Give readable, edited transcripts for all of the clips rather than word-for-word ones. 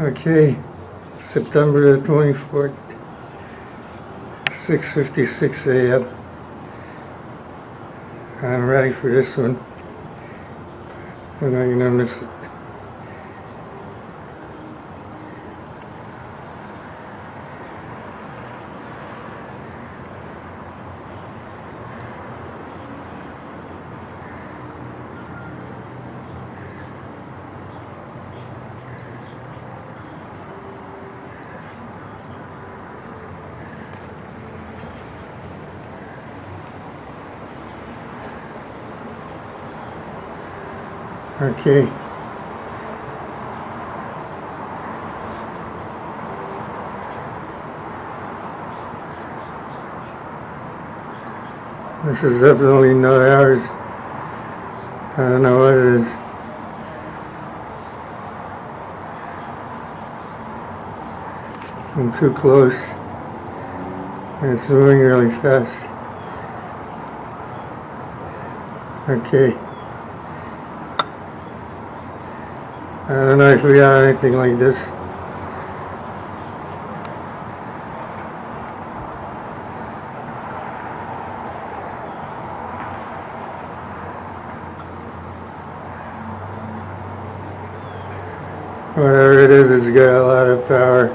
Okay, September the 24th, 6:56 a.m. I'm ready for this one. I'm not gonna miss it. Okay. This is definitely not ours. I don't know what it is. I'm too close. It's moving really fast. Okay. I don't know if we got anything like this. Whatever it is, it's got a lot of power.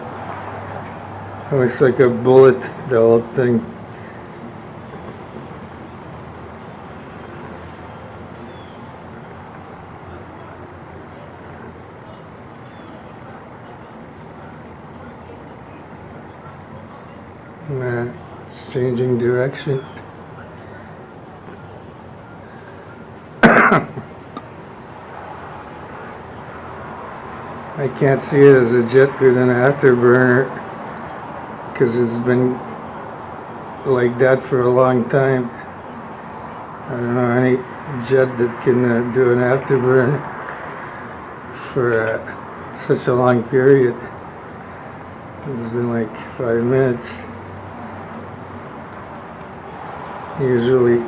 It looks like a bullet, the whole thing. Nah, it's changing direction. I can't see it as a jet with an afterburner because it's been like that for a long time. I don't know any jet that can do an afterburn for such a long period. It's been like 5 minutes. Usually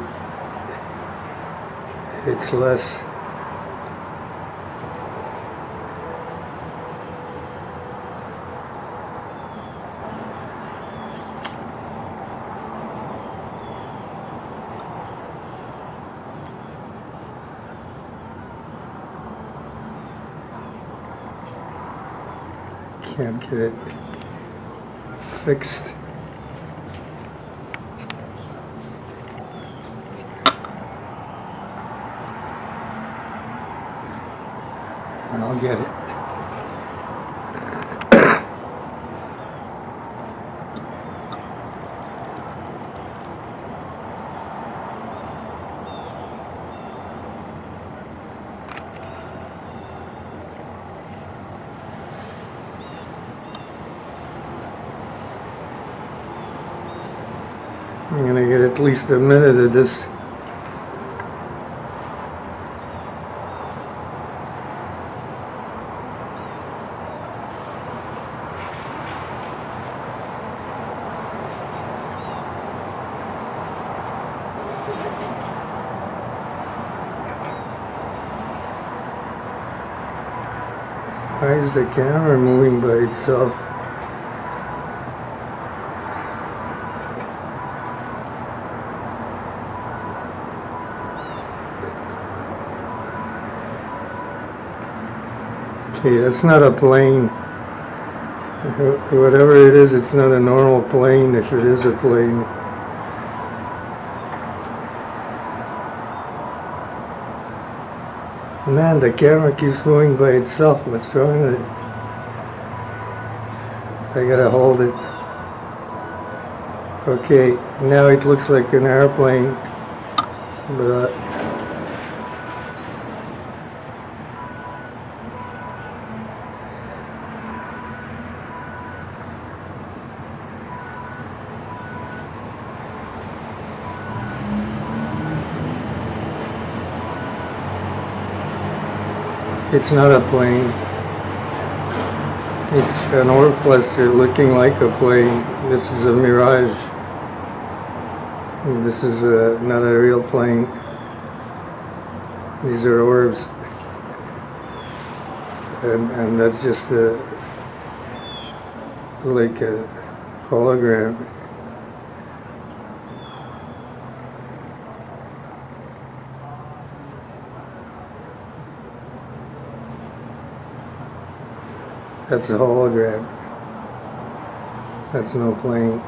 it's less. Can't get it fixed. I'll get it. I'm gonna get at least a minute of this. Why is the camera moving by itself? Okay, that's not a plane. Whatever it is, it's not a normal plane if it is a plane. Man, the camera keeps moving by itself. What's wrong with it? I gotta hold it. Okay, now it looks like an airplane, but it's not a plane. It's an orb cluster looking like a plane. This is a mirage. This is not a real plane. These are orbs. And that's just like a hologram. That's a hologram. That's no plane.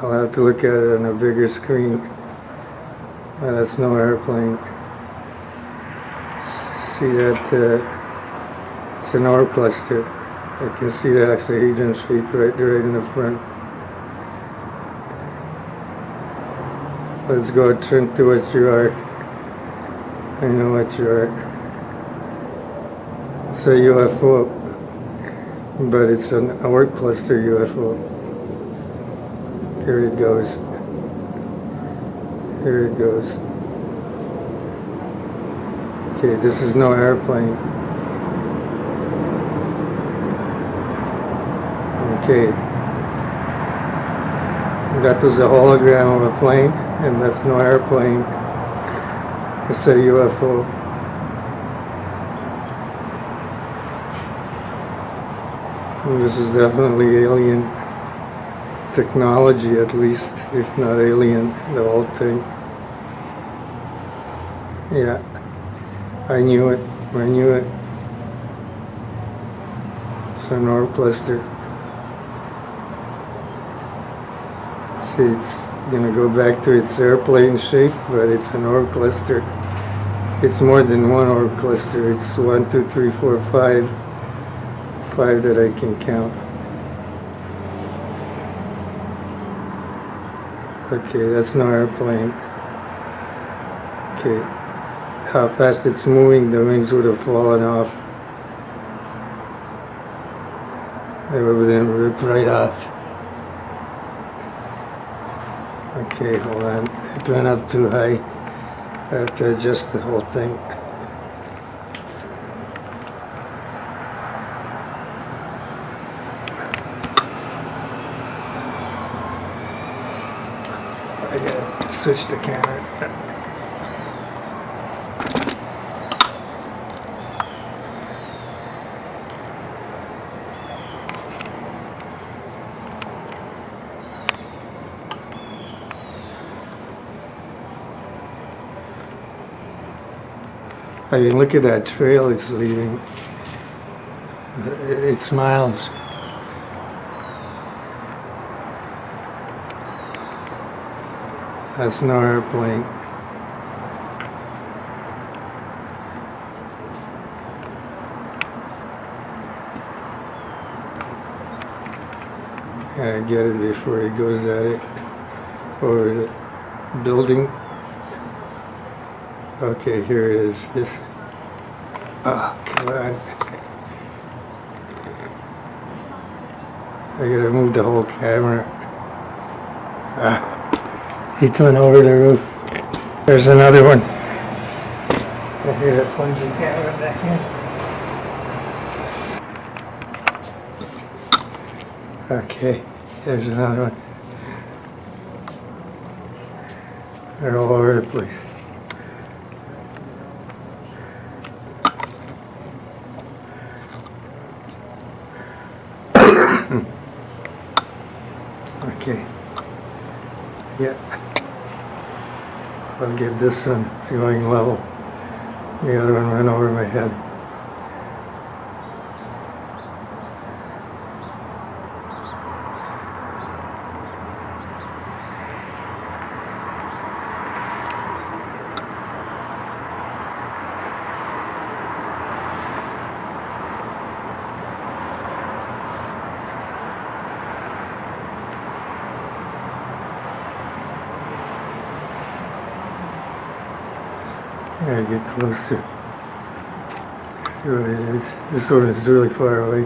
I'll have to look at it on a bigger screen. That's no airplane. See that? It's an orb cluster. I can see the hexahedron shape right in the front. Let's go turn to what you are. I know what you are. It's a UFO, but it's an orb cluster UFO. Here it goes. Here it goes. Okay, this is no airplane. Okay. That was a hologram of a plane, and that's no airplane. It's a UFO. And this is definitely alien technology, at least, if not alien, the whole thing. Yeah, I knew it. I knew it. It's an orb cluster. See, it's gonna go back to its airplane shape, but it's an orb cluster. It's more than one orb cluster. It's 1, 2, 3, 4, 5. 5 that I can count. Okay, that's no airplane. Okay, how fast it's moving, the wings would have fallen off. They would have been ripped right off. Okay, hold on. It went up too high. I have to adjust the whole thing. I gotta switch the camera. I mean, look at that trail it's leaving. It smiles. That's no airplane. Gotta get it before he goes at it over the building. Okay, here it is. This. Oh, come on. I gotta move the whole camera. He went over the roof. There's another one. I hear that plunge the camera back in. Okay, there's another one. They're all over the place. Okay. Yeah. I'll get this one. It's going level. The other one went over my head. I gotta get closer. See what it is. This one is really far away.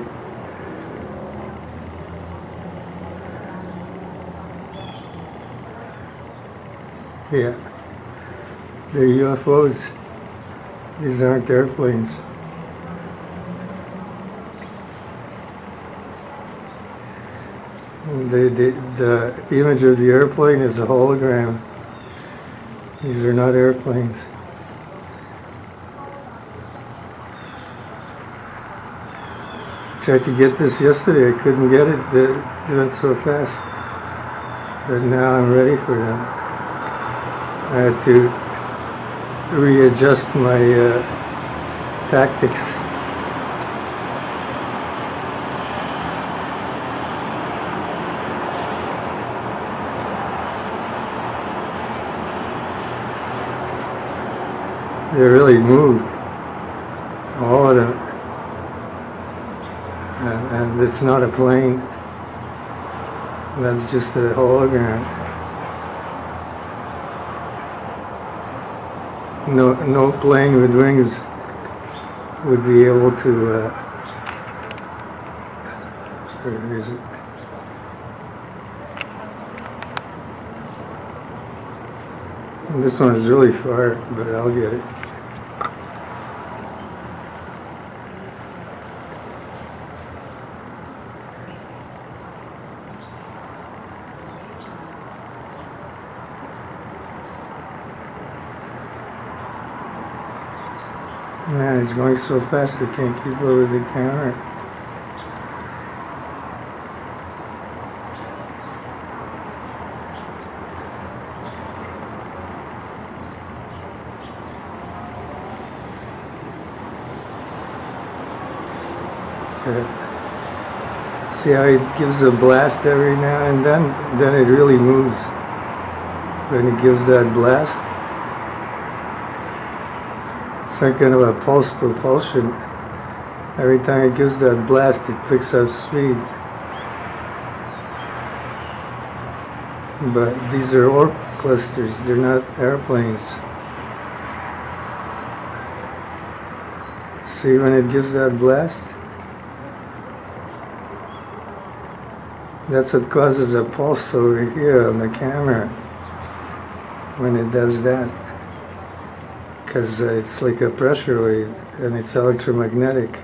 Yeah. They're UFOs. These aren't airplanes. The image of the airplane is a hologram. These are not airplanes. Tried to get this yesterday, I couldn't get it, it went so fast. But now I'm ready for them. I had to readjust my tactics. They really moved, all of them. And it's not a plane, that's just a hologram. No plane with wings would be able to, where is it? This one is really far, but I'll get it. Man, it's going so fast I can't keep up with the camera. See how it gives a blast every now and then it really moves. When it gives that blast, it's some kind of a pulse propulsion. Every time it gives that blast, it picks up speed. But these are orb clusters, they're not airplanes. See when it gives that blast? That's what causes a pulse over here on the camera when it does that. Because it's like a pressure wave and it's electromagnetic.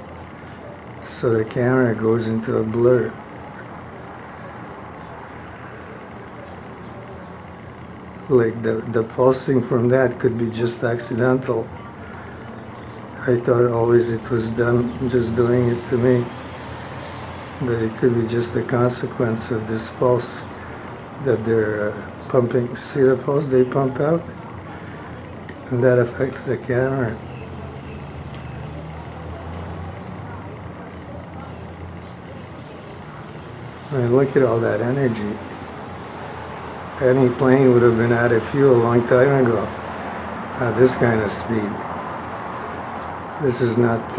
So the camera goes into a blur. Like the pulsing from that could be just accidental. I thought always it was them just doing it to me. But it could be just a consequence of this pulse that they're pumping. See the pulse they pump out? And that affects the camera. I mean, look at all that energy. Any plane would have been out of fuel a long time ago. At this kind of speed. This is not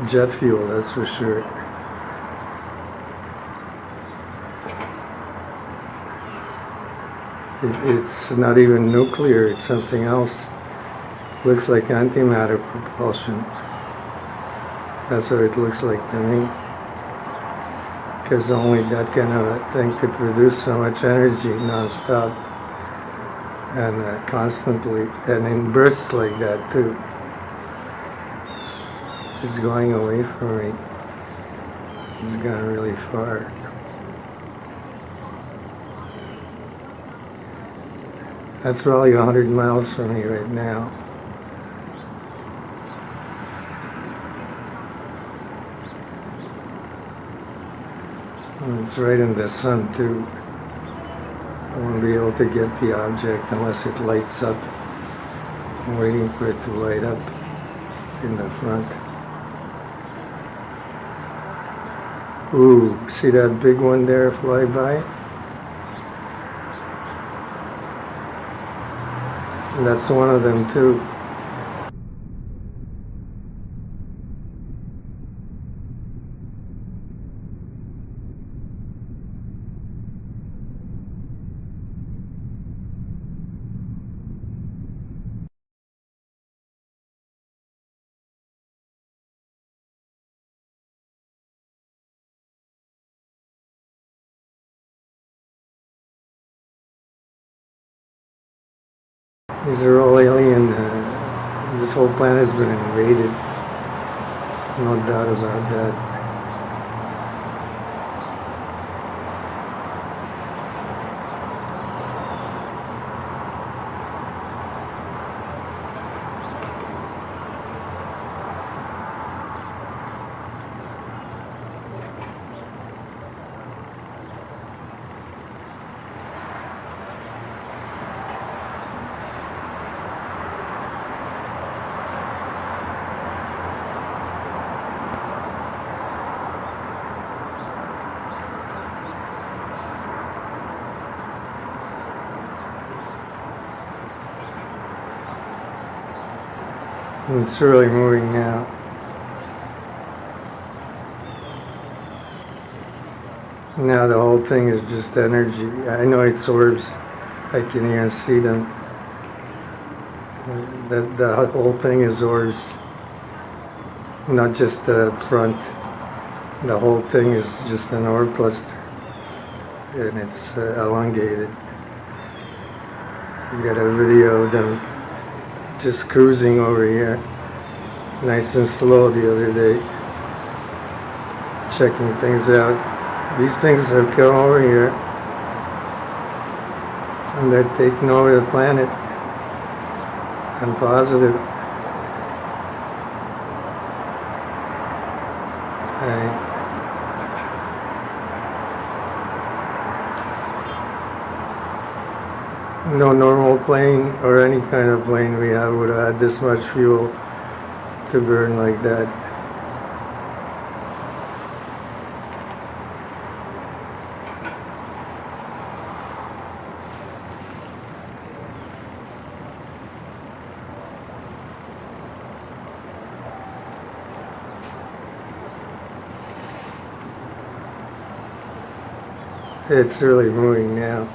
jet fuel, that's for sure. It's not even nuclear, it's something else. Looks like antimatter propulsion. That's what it looks like to me. Because only that kind of a thing could produce so much energy non-stop and constantly, and in bursts like that too. It's going away from me. It's gone really far. That's probably 100 miles from me right now. And it's right in the sun too. I won't be able to get the object unless it lights up. I'm waiting for it to light up in the front. Ooh, see that big one there fly by? That's one of them too. These are all alien. This whole planet's been invaded. No doubt about that. It's really moving now. Now the whole thing is just energy. I know it's orbs. I can even see them. The whole thing is orbs. Not just the front. The whole thing is just an orb cluster. And it's elongated. I got a video of them just cruising over here. Nice and slow the other day. Checking things out. These things have come over here and they're taking over the planet. I'm positive. No normal plane or any kind of plane we have would have had this much fuel to burn like that. It's really moving now.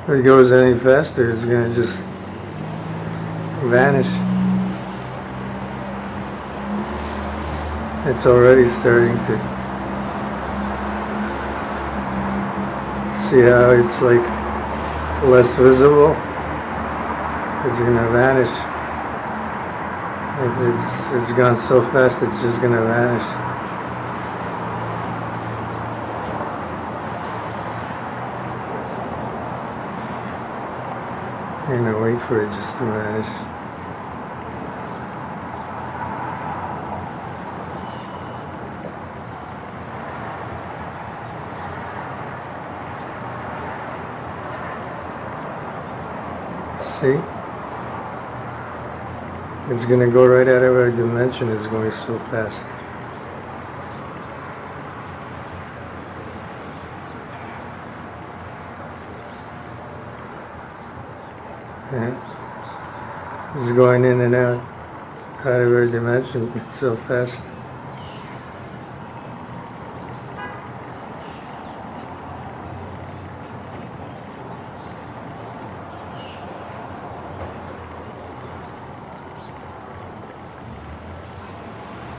If it goes any faster, it's going to just vanish. It's already starting to. See how it's like less visible? It's going to vanish. It's gone so fast, it's just going to vanish. I'm going to wait for it just to vanish. See? It's going to go right out of our dimension. It's going so fast. Yeah. It's going in and out of our dimension. It's so fast.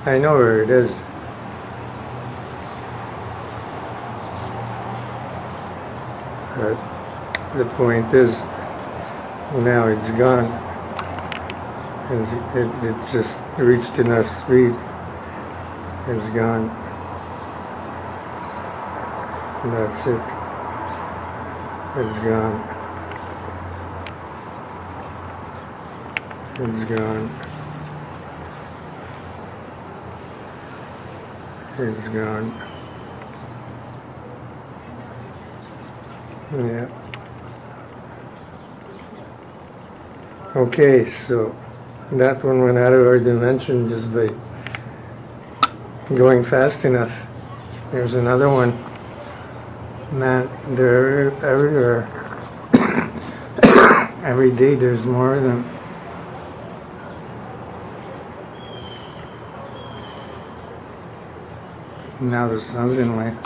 I know where it is. But the point is, now it's gone. It just reached enough speed. It's gone. And that's it. It's gone. It's gone. It's gone. Yeah. Okay, so that one went out of our dimension just by going fast enough. There's another one. Man, they're everywhere. Every day there's more of them. Now the sun's in my eyes.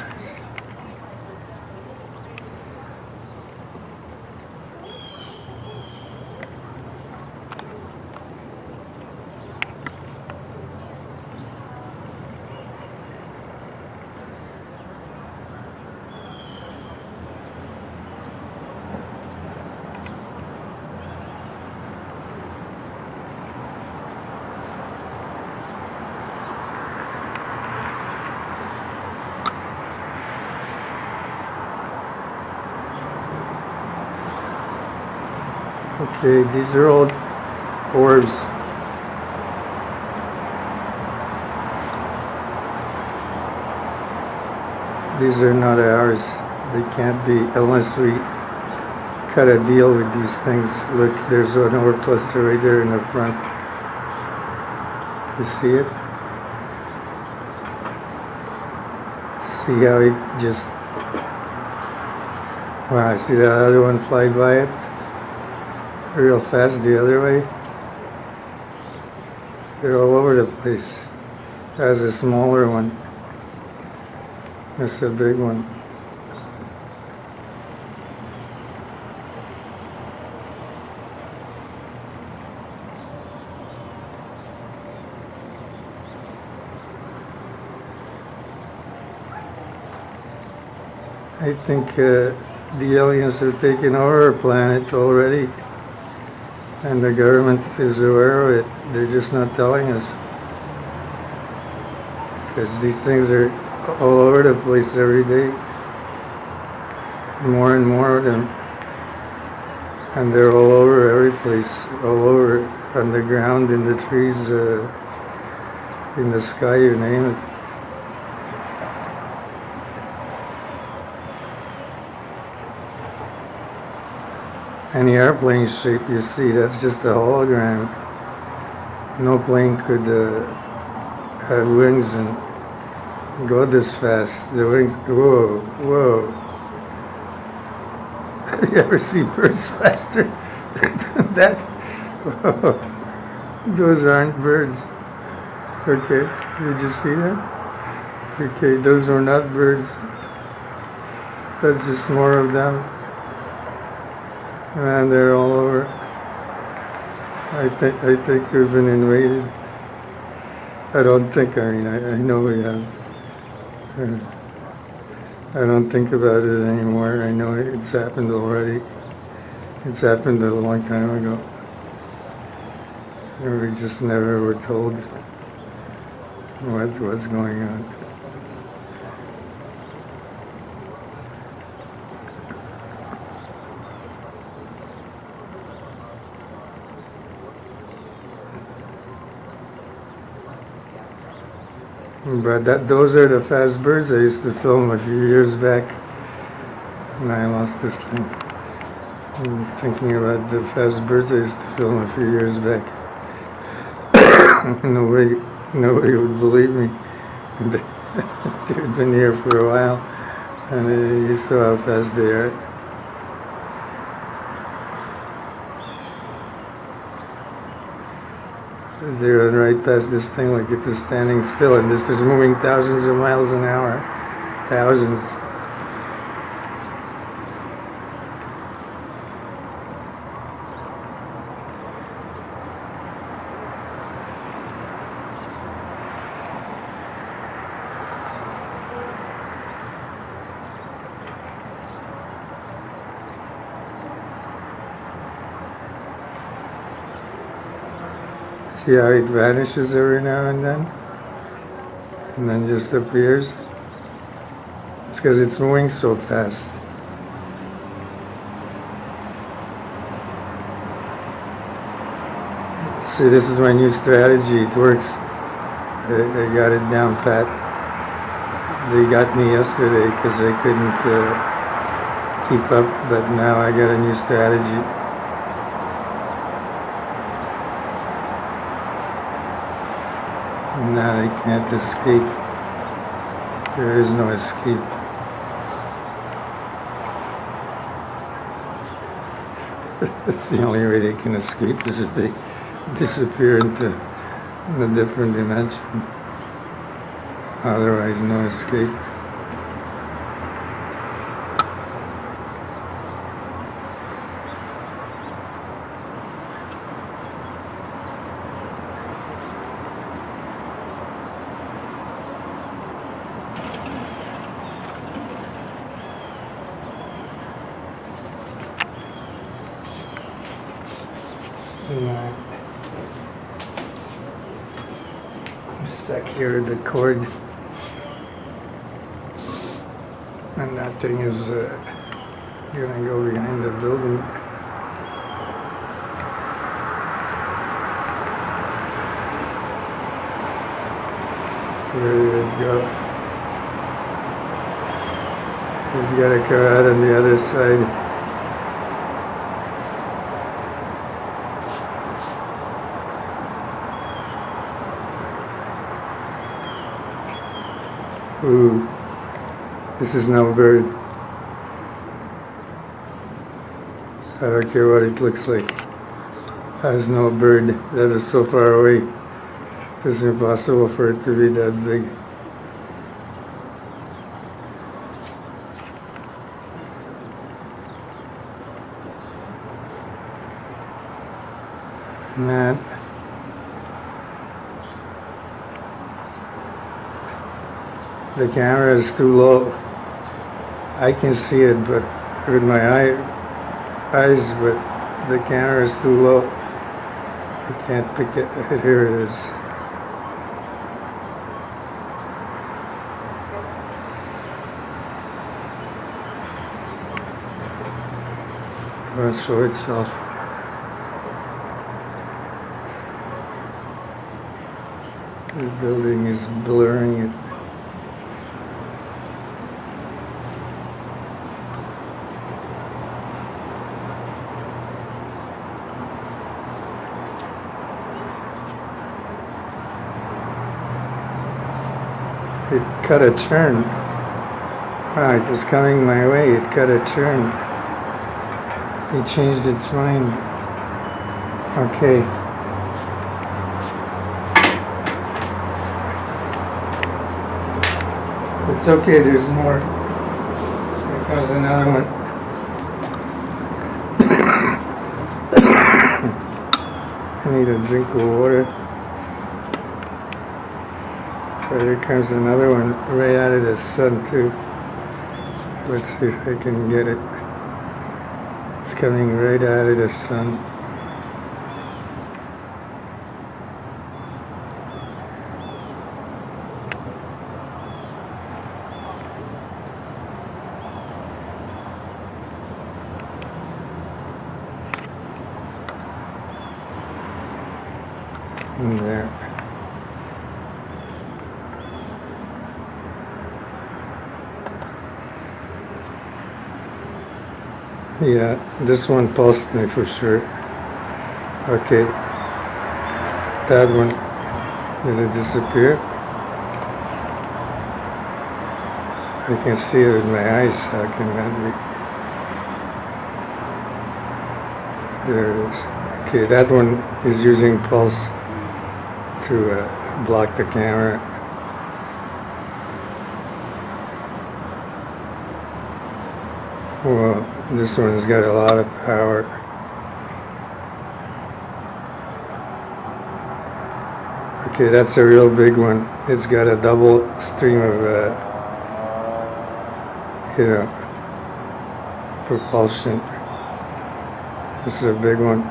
Okay, these are all orbs. These are not ours. They can't be unless we cut a deal with these things. Look, there's an ore cluster right there in the front. You see it? See how it just... Wow, see that other one fly by it? Real fast the other way. They're all over the place. That's a smaller one. That's a big one. I think the aliens have taken over our planet already, and the government is aware of it. They're just not telling us, because these things are all over the place every day, more and more of them, and they're all over every place, all over, on the ground, in the trees, in the sky, you name it. Any airplane shape you see, that's just a hologram. No plane could have wings and go this fast. The wings, whoa, whoa. Have you ever seen birds faster than that? Whoa. Those aren't birds. Okay, did you see that? Okay, those are not birds. That's just more of them. And they're all over. I think we've been invaded. I don't think. I mean, I know we have. I don't think about it anymore. I know it's happened already. It's happened a long time ago. And we just never were told what's going on. But those are the fast birds I used to film a few years back. And I lost this thing. I'm thinking about the fast birds I used to film a few years back. Nobody would believe me. They've been here for a while, and you saw how fast they are. They run right past this thing like it was standing still, and this is moving thousands of miles an hour. Thousands. See how it vanishes every now and then just appears? It's because it's moving so fast. See, this is my new strategy. It works. I got it down pat. They got me yesterday because I couldn't keep up, but now I got a new strategy. Now they can't escape. There is no escape. That's the only way they can escape, is if they disappear into a different dimension. Otherwise, no escape. I'm stuck here at the cord, and that thing is gonna go behind the building. Where did it go? He's got to go out on the other side. Ooh, this is no bird. I don't care what it looks like. There's no bird that is so far away. It's impossible for it to be that big. Man. The camera is too low. I can see it, but with my eyes, but the camera is too low. I can't pick it. Here it is. It won't show itself. The building is blurring it. It cut a turn. Wow, it was coming my way. It cut a turn. It changed its mind. Okay. It's okay, there's more. Here comes another one. I need a drink of water. Here comes another one right out of the sun too. Let's see if I can get it. It's coming right out of the sun. And there. Yeah, this one pulsed me for sure. Okay. That one, did it disappear? I can see it with my eyes. How can that be? There it is. Okay, that one is using pulse to block the camera. Well, this one's got a lot of power. Okay, that's a real big one. It's got a double stream of, propulsion. This is a big one.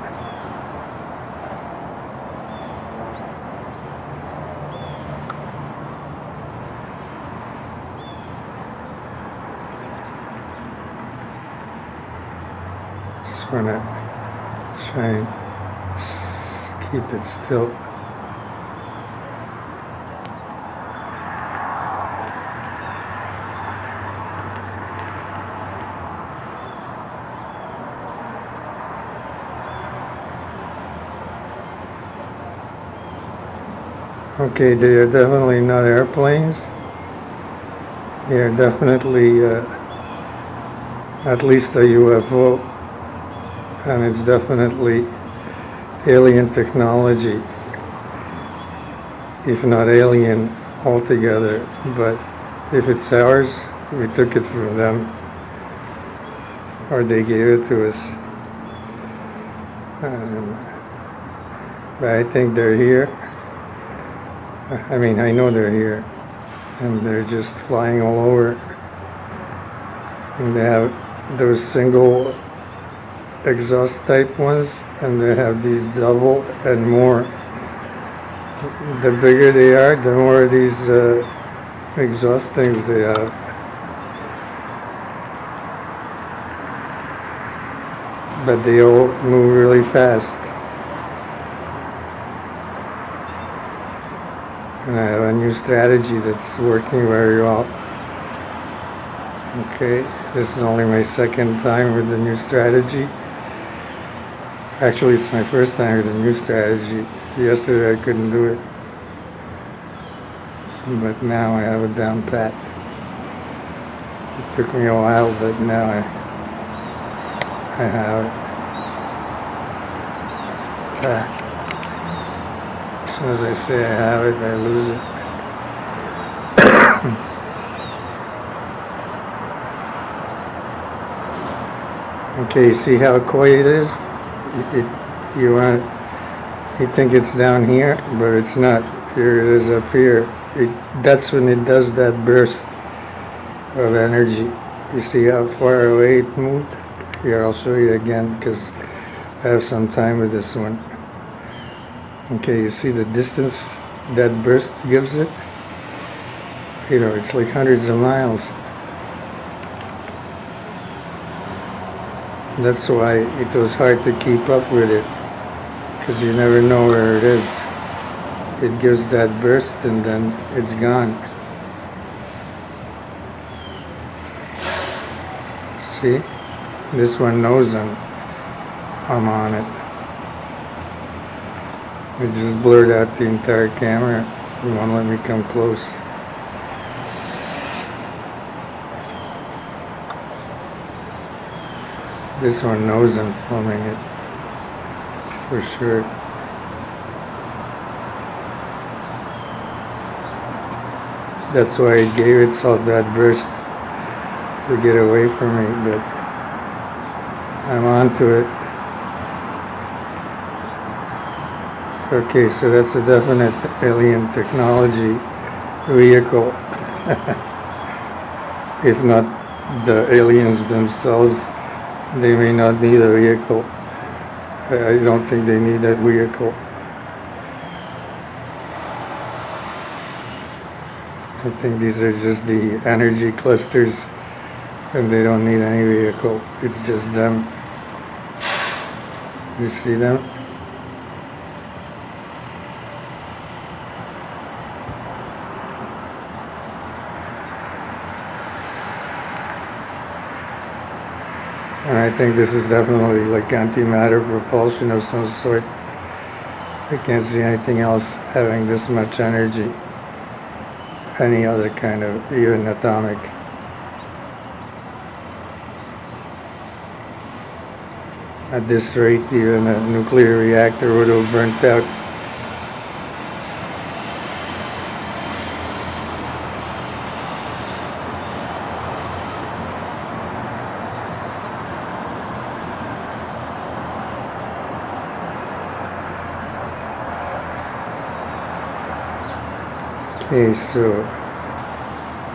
Just want to try and keep it still. Okay, they are definitely not airplanes. They are definitely at least a UFO. And it's definitely alien technology, if not alien altogether. But if it's ours, we took it from them, or they gave it to us. But I think they're here. I mean, I know they're here, and they're just flying all over. And they have those single exhaust type ones, and they have these double and more. The bigger they are, the more of these exhaust things they have. But they all move really fast. And I have a new strategy that's working very well. Okay, this is only my second time with the new strategy. Actually, it's my first time with the new strategy. Yesterday I couldn't do it, but now I have it down pat. It took me a while, but now I have it. As soon as I say I have it, I lose it. Okay, you see how quiet it is? You think it's down here, but it's not. Here it is up here. That's when it does that burst of energy. You see how far away it moved? Here, I'll show you again because I have some time with this one. Okay, you see the distance that burst gives it? You know, it's like hundreds of miles. That's why it was hard to keep up with it, because you never know where it is. It gives that burst and then it's gone. See? This one knows I'm on it. It just blurred out the entire camera. It won't let me come close. This one knows I'm filming it, for sure. That's why it gave itself that burst to get away from me, but I'm onto it. Okay, so that's a definite alien technology vehicle. If not the aliens themselves, they may not need a vehicle. I don't think they need that vehicle. I think these are just the energy clusters and they don't need any vehicle. It's just them. You see them? And I think this is definitely like antimatter propulsion of some sort. I can't see anything else having this much energy. Any other kind of, even atomic. At this rate, even a nuclear reactor would have burnt out. Okay, so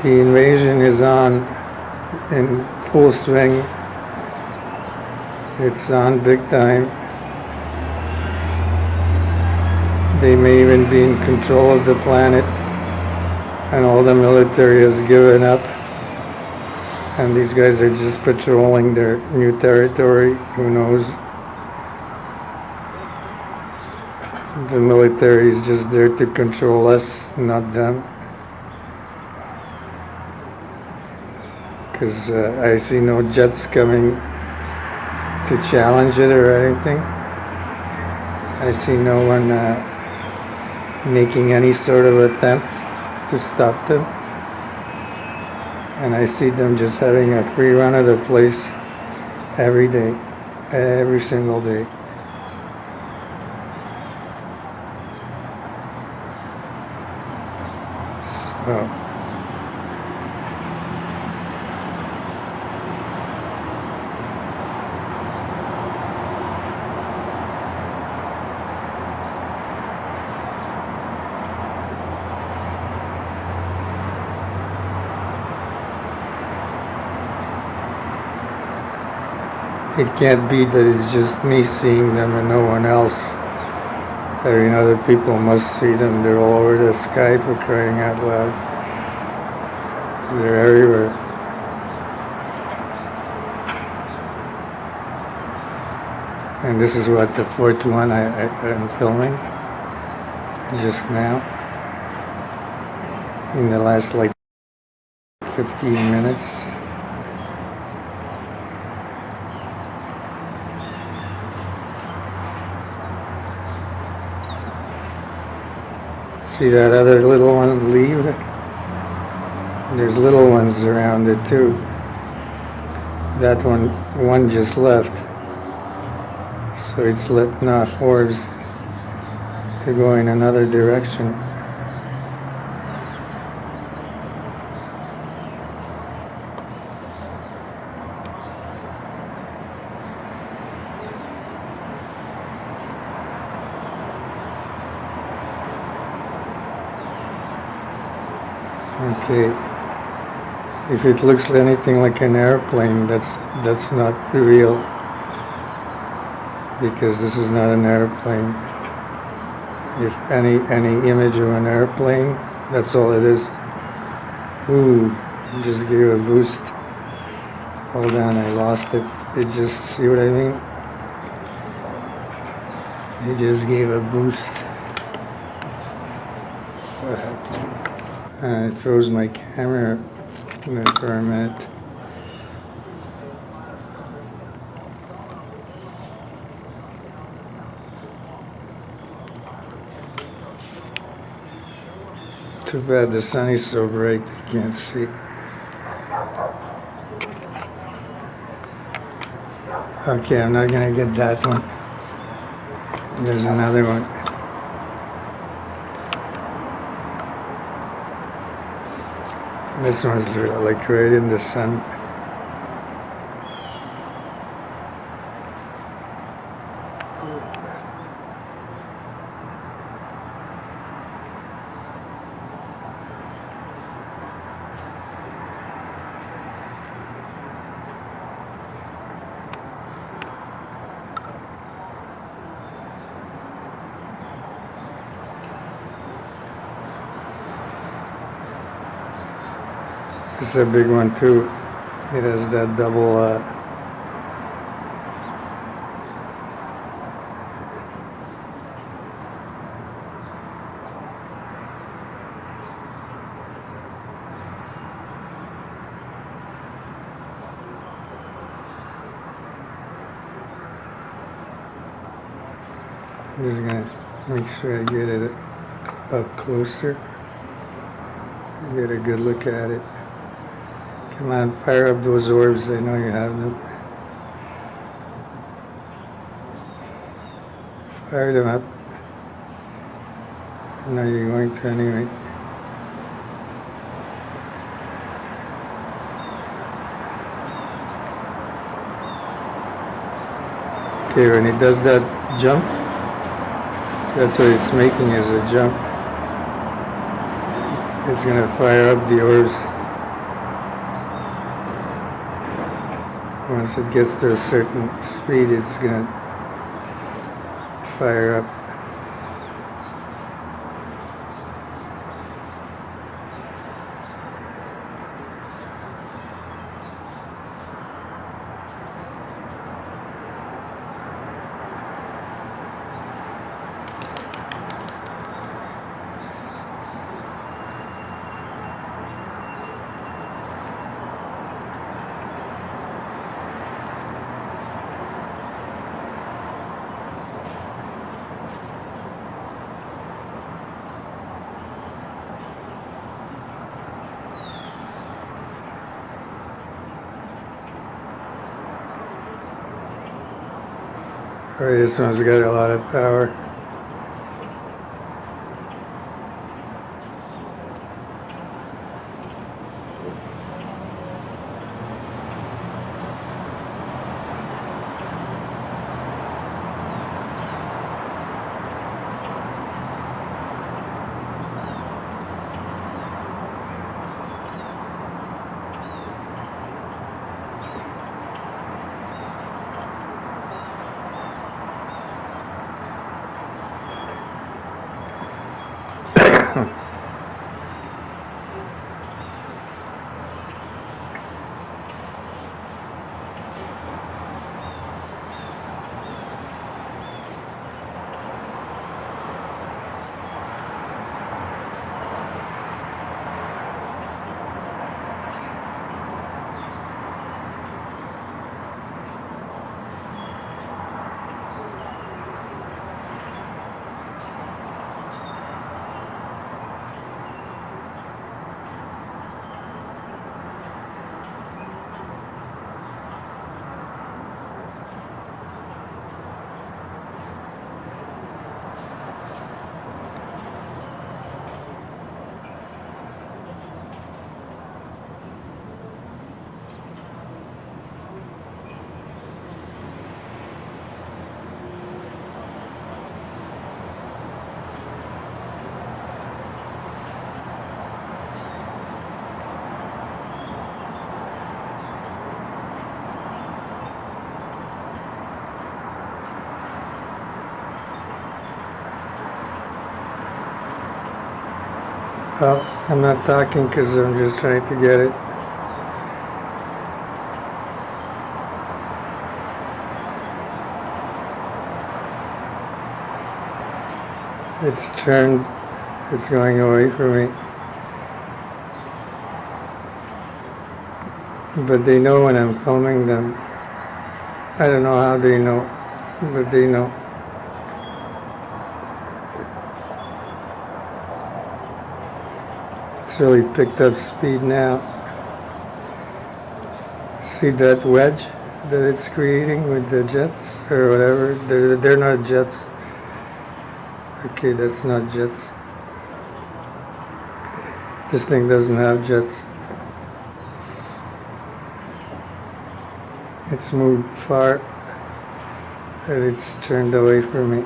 the invasion is on in full swing. It's on big time. They may even be in control of the planet, and all the military has given up. And these guys are just patrolling their new territory. Who knows? The military is just there to control us, not them. Because I see no jets coming to challenge it or anything. I see no one making any sort of attempt to stop them. And I see them just having a free run of the place every day, every single day. So it can't be that it's just me seeing them and no one else. I mean, other people must see them. They're all over the sky, for crying out loud. They're everywhere. And this is what the fourth one I'm filming just now. In the last like 15 minutes. See that other little one leave? There's little ones around it too. That one just left. So it's letting off orbs to go in another direction. Okay, if it looks anything like an airplane, that's not real, because this is not an airplane. If any image of an airplane, that's all it is. Ooh, just gave a boost. Hold on, I lost it. It just, see what I mean? It just gave a boost. What happened? It froze my camera for a minute. Too bad the sun is so bright I can't see. Okay, I'm not gonna get that one. There's another one. This one's like right in the sun. It's a big one too. It has that double I'm just gonna make sure I get it up closer. Get a good look at it. Come on, fire up those orbs. I know you have them. Fire them up. I know you're going to anyway. Okay, when it does that jump, that's what it's making, is a jump. It's going to fire up the orbs. Once it gets to a certain speed, it's going to fire up. Oh, this one's got a lot of power. Well, I'm not talking because I'm just trying to get it. It's turned, it's going away from me. But they know when I'm filming them. I don't know how they know, but they know. It's really picked up speed now. See that wedge that it's creating with the jets or whatever? They're not jets. Okay, that's not jets. This thing doesn't have jets. It's moved far and it's turned away from me.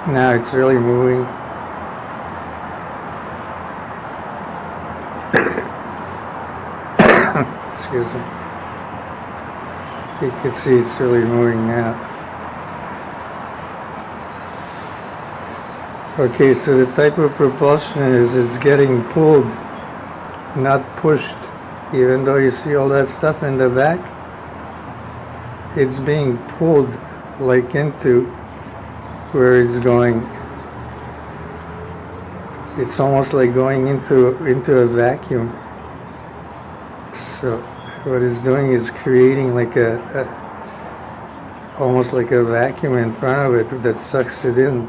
Now it's really moving. Excuse me. You can see it's really moving now. Okay, so the type of propulsion is it's getting pulled, not pushed. Even though you see all that stuff in the back, it's being pulled like into where it's going. It's almost like going into a vacuum. So what it's doing is creating like almost like a vacuum in front of it that sucks it in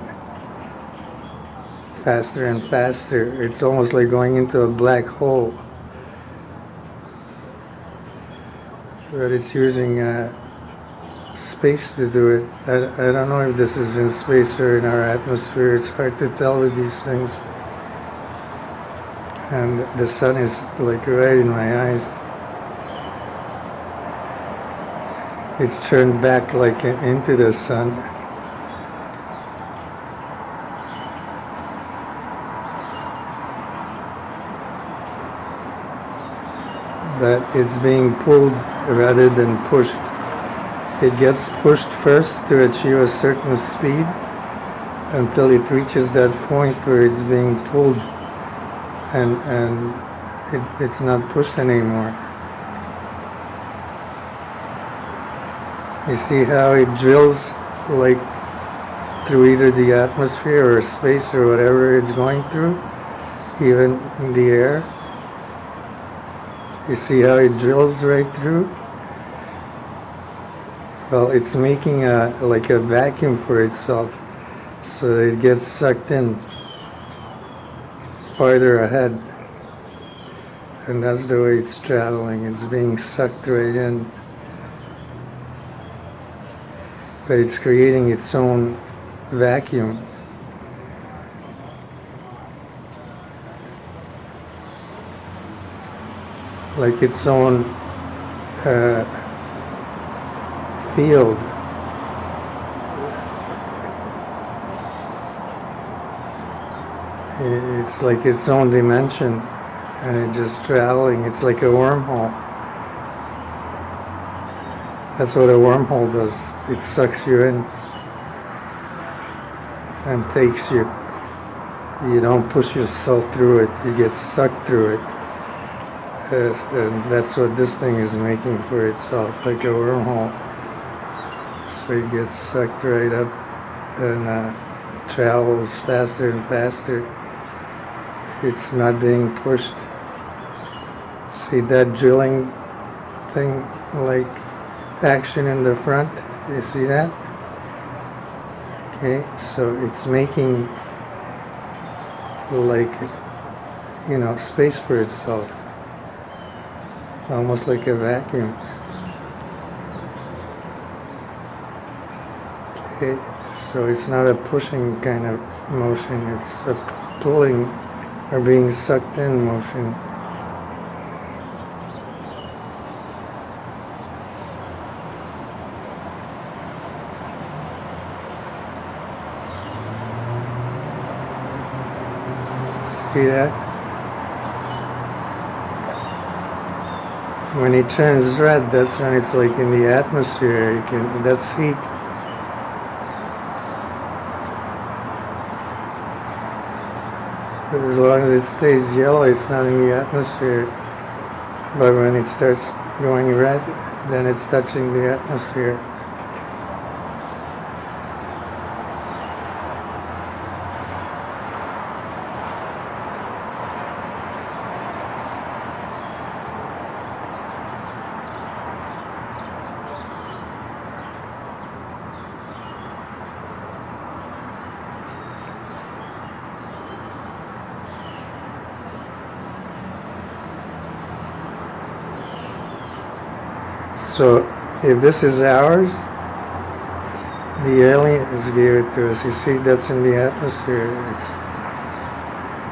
faster and faster. It's almost like going into a black hole. But it's using space to do it. I don't know if this is in space or in our atmosphere. It's hard to tell with these things. And the sun is like right in my eyes. It's turned back like into the sun. But it's being pulled rather than pushed. It gets pushed first to achieve a certain speed until it reaches that point where it's being pulled and it's not pushed anymore. You see how it drills like through either the atmosphere or space or whatever it's going through, even in the air. You see how it drills right through? Well, it's making like a vacuum for itself so that it gets sucked in farther ahead. And that's the way it's traveling. It's being sucked right in. But it's creating its own vacuum. Like its own field. It's like its own dimension, and it's just traveling. It's like a wormhole. That's what a wormhole does. It sucks you in and takes you. You don't push yourself through it. You get sucked through it. And that's what this thing is making for itself, like a wormhole. So it gets sucked right up and travels faster and faster. It's not being pushed. See that drilling thing, like action in the front? You see that? Okay, so it's making like, you know, space for itself. Almost like a vacuum. Okay, so it's not a pushing kind of motion, it's a pulling or being sucked in motion. be that? When it turns red, that's when it's like in the atmosphere. That's heat. But as long as it stays yellow, it's not in the atmosphere. But when it starts going red, then it's touching the atmosphere. So if this is ours, the aliens gave it to us. You see, that's in the atmosphere.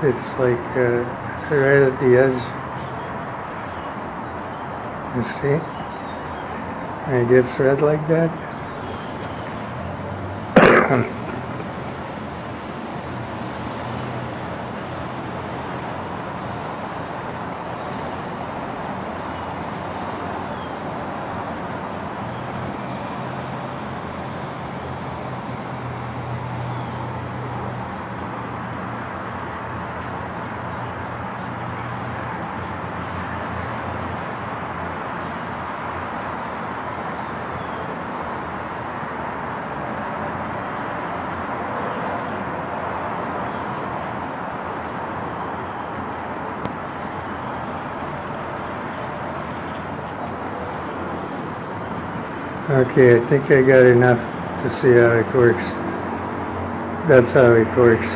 It's like right at the edge. You see? And it gets red like that. Okay, I think I got enough to see how it works. That's how it works.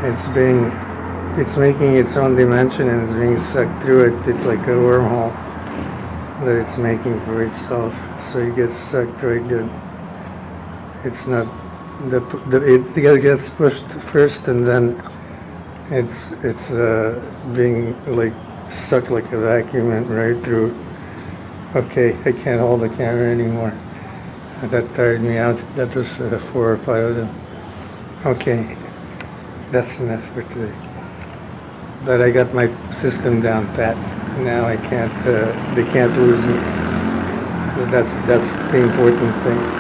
It's making its own dimension and it's being sucked through it. It's like a wormhole that it's making for itself. So it gets sucked right then. It's not, it gets pushed first and then it's being like sucked like a vacuum and right through. Okay, I can't hold the camera anymore. That tired me out. That was 4 or 5 of them. Okay, that's enough for today. But I got my system down pat. Now I can't, they can't lose me. But that's the important thing.